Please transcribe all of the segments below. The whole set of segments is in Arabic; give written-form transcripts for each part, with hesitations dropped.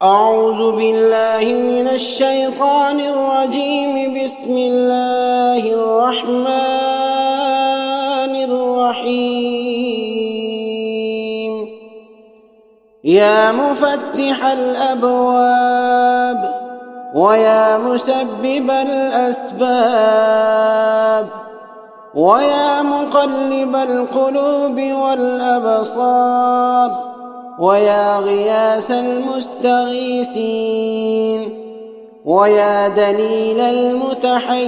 أعوذ بالله من الشيطان الرجيم. بسم الله الرحمن الرحيم. يا مفتح الأبواب ويا مسبب الأسباب ويا مقلب القلوب والأبصار ويا غياث المستغيثين ويا دليل المتحيرين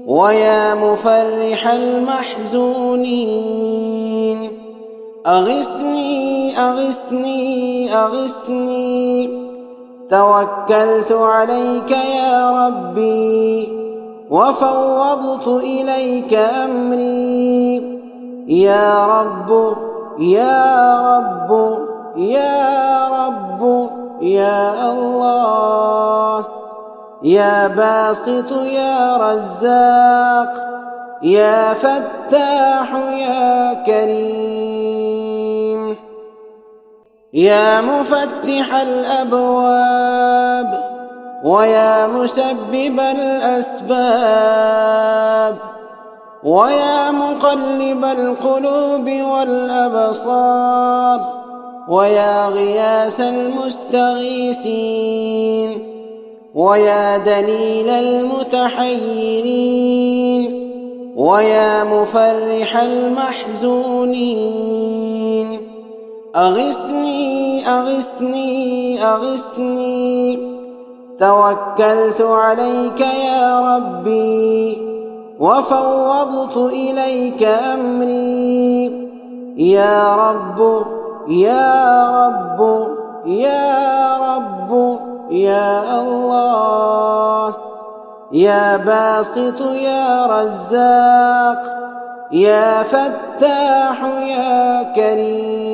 ويا مفرح المحزونين أغثني أغثني أغثني توكلت عليك يا ربي وفوضت إليك أمري. يا رب يا رب يا رب يا الله، يا باسط يا رزاق، يا فتاح يا كريم. يا مفتح الأبواب ويا مسبب الأسباب ويا مقلب القلوب والأبصار ويا غياث المستغيثين ويا دليل المتحيرين ويا مفرح المحزونين أغثني أغثني أغثني توكلت عليك يا ربي وفوضت إليك أمري. يا رب يا رب يا رب يا الله، يا باسط يا رزاق، يا فتاح يا كريم.